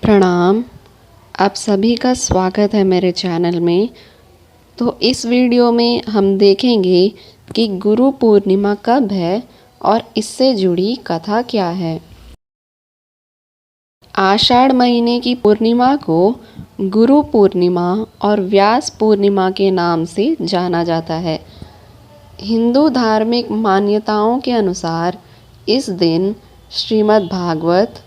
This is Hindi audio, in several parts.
प्रणाम। आप सभी का स्वागत है मेरे चैनल में। तो इस वीडियो में हम देखेंगे कि गुरु पूर्णिमा कब है और इससे जुड़ी कथा क्या है। आषाढ़ महीने की पूर्णिमा को गुरु पूर्णिमा और व्यास पूर्णिमा के नाम से जाना जाता है। हिंदू धार्मिक मान्यताओं के अनुसार इस दिन श्रीमद् भागवत,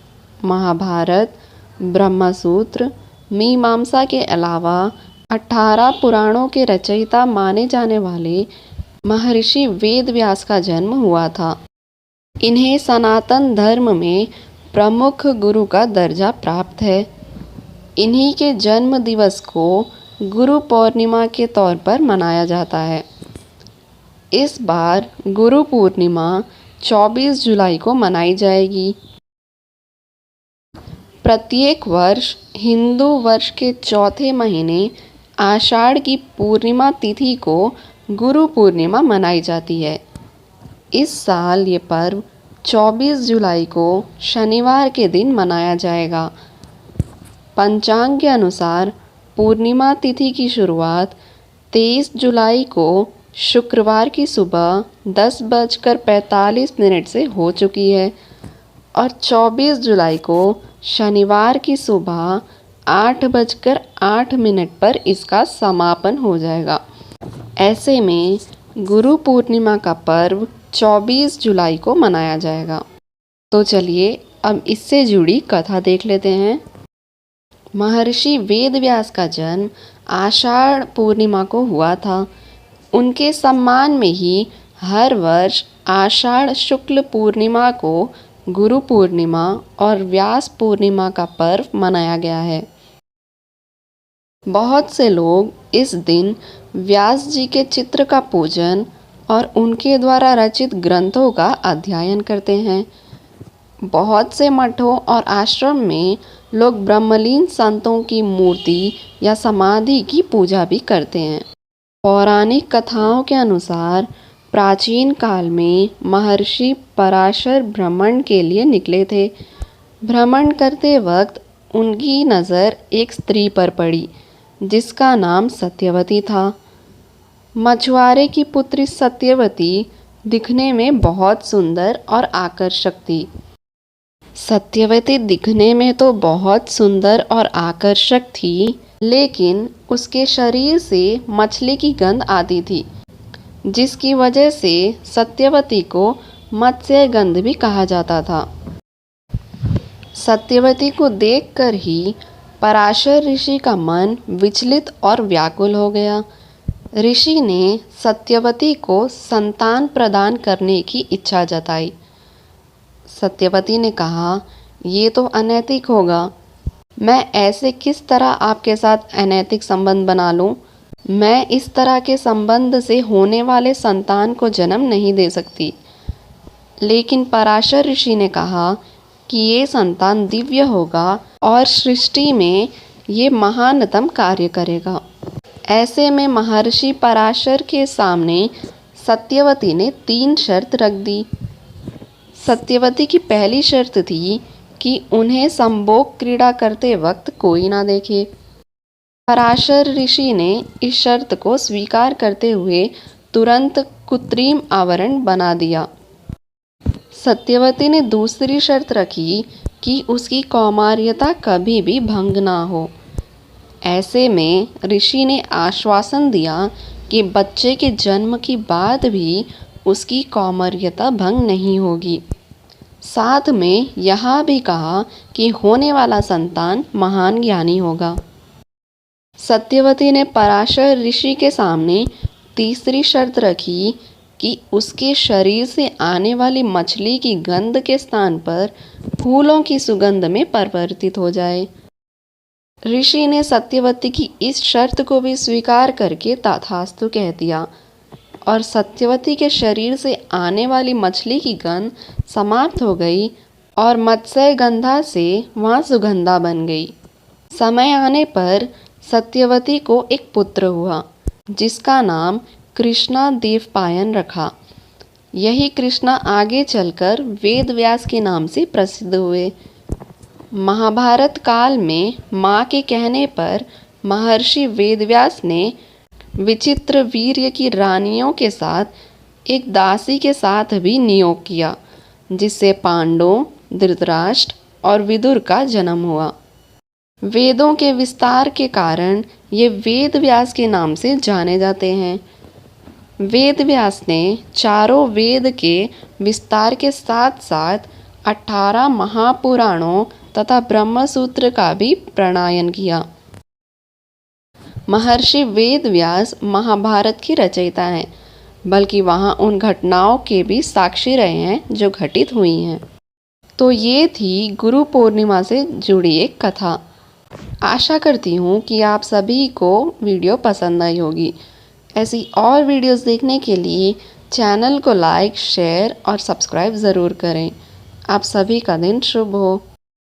महाभारत, ब्रह्मसूत्र, मीमांसा के अलावा 18 पुराणों के रचयिता माने जाने वाले महर्षि वेदव्यास का जन्म हुआ था। इन्हें सनातन धर्म में प्रमुख गुरु का दर्जा प्राप्त है। इन्हीं के जन्म दिवस को गुरु पूर्णिमा के तौर पर मनाया जाता है। इस बार गुरु पूर्णिमा 24 जुलाई को मनाई जाएगी। प्रत्येक वर्ष हिंदू वर्ष के चौथे महीने आषाढ़ की पूर्णिमा तिथि को गुरु पूर्णिमा मनाई जाती है। इस साल ये पर्व 24 जुलाई को शनिवार के दिन मनाया जाएगा। पंचांग के अनुसार पूर्णिमा तिथि की शुरुआत 23 जुलाई को शुक्रवार की सुबह 10:45 से हो चुकी है और 24 जुलाई को शनिवार की सुबह 8:08 पर इसका समापन हो जाएगा। ऐसे में गुरु पूर्णिमा का पर्व 24 जुलाई को मनाया जाएगा। तो चलिए अब इससे जुड़ी कथा देख लेते हैं। महर्षि वेदव्यास का जन्म आषाढ़ पूर्णिमा को हुआ था। उनके सम्मान में ही हर वर्ष आषाढ़ शुक्ल पूर्णिमा को गुरु पूर्णिमा और व्यास पूर्णिमा का पर्व मनाया गया है। बहुत से लोग इस दिन व्यास जी के चित्र का पूजन और उनके द्वारा रचित ग्रंथों का अध्ययन करते हैं। बहुत से मठों और आश्रम में लोग ब्रह्मलीन संतों की मूर्ति या समाधि की पूजा भी करते हैं। पौराणिक कथाओं के अनुसार प्राचीन काल में महर्षि पराशर भ्रमण के लिए निकले थे। भ्रमण करते वक्त उनकी नज़र एक स्त्री पर पड़ी जिसका नाम सत्यवती था। मछुआरे की पुत्री सत्यवती दिखने में बहुत सुंदर और आकर्षक थी। सत्यवती दिखने में तो बहुत सुंदर और आकर्षक थी, लेकिन उसके शरीर से मछली की गंध आती थी, जिसकी वजह से सत्यवती को मत्स्य गंध भी कहा जाता था। सत्यवती को देखकर ही पराशर ऋषि का मन विचलित और व्याकुल हो गया। ऋषि ने सत्यवती को संतान प्रदान करने की इच्छा जताई। सत्यवती ने कहा, ये तो अनैतिक होगा। मैं ऐसे किस तरह आपके साथ अनैतिक संबंध बना लूं? मैं इस तरह के संबंध से होने वाले संतान को जन्म नहीं दे सकती। लेकिन पराशर ऋषि ने कहा कि ये संतान दिव्य होगा और सृष्टि में ये महानतम कार्य करेगा। ऐसे में महर्षि पराशर के सामने सत्यवती ने 3 शर्त रख दी। सत्यवती की पहली शर्त थी कि उन्हें संभोग क्रीड़ा करते वक्त कोई ना देखे। पराशर ऋषि ने इस शर्त को स्वीकार करते हुए तुरंत कृत्रिम आवरण बना दिया। सत्यवती ने दूसरी शर्त रखी कि उसकी कौमार्यता कभी भी भंग ना हो। ऐसे में ऋषि ने आश्वासन दिया कि बच्चे के जन्म के बाद भी उसकी कौमार्यता भंग नहीं होगी। साथ में यह भी कहा कि होने वाला संतान महान ज्ञानी होगा। सत्यवती ने पराशर ऋषि के सामने तीसरी शर्त रखी कि उसके शरीर से आने वाली मछली की गंध के स्थान पर फूलों की सुगंध में परिवर्तित हो जाए। ऋषि ने सत्यवती की इस शर्त को भी स्वीकार करके तथास्तु कह दिया और सत्यवती के शरीर से आने वाली मछली की गंध समाप्त हो गई और मत्स्य गंधा से वहाँ सुगंधा बन गई। समय आने पर सत्यवती को एक पुत्र हुआ जिसका नाम कृष्णा देवपायन रखा। यही कृष्णा आगे चलकर वेदव्यास के नाम से प्रसिद्ध हुए। महाभारत काल में माँ के कहने पर महर्षि वेदव्यास ने विचित्र वीर्य की रानियों के साथ एक दासी के साथ भी नियोग किया, जिससे पांडवों, धृतराष्ट्र और विदुर का जन्म हुआ। वेदों के विस्तार के कारण ये वेद व्यास के नाम से जाने जाते हैं। वेद व्यास ने चारों वेद के विस्तार के साथ साथ 18 महापुराणों तथा ब्रह्मसूत्र का भी प्रणयन किया। महर्षि वेद व्यास महाभारत की रचयिता हैं, बल्कि वहाँ उन घटनाओं के भी साक्षी रहे हैं जो घटित हुई हैं। तो ये थी गुरु पूर्णिमा से जुड़ी एक कथा। आशा करती हूँ कि आप सभी को वीडियो पसंद आई होगी। ऐसी और वीडियोस देखने के लिए चैनल को लाइक, शेयर और सब्सक्राइब ज़रूर करें। आप सभी का दिन शुभ हो।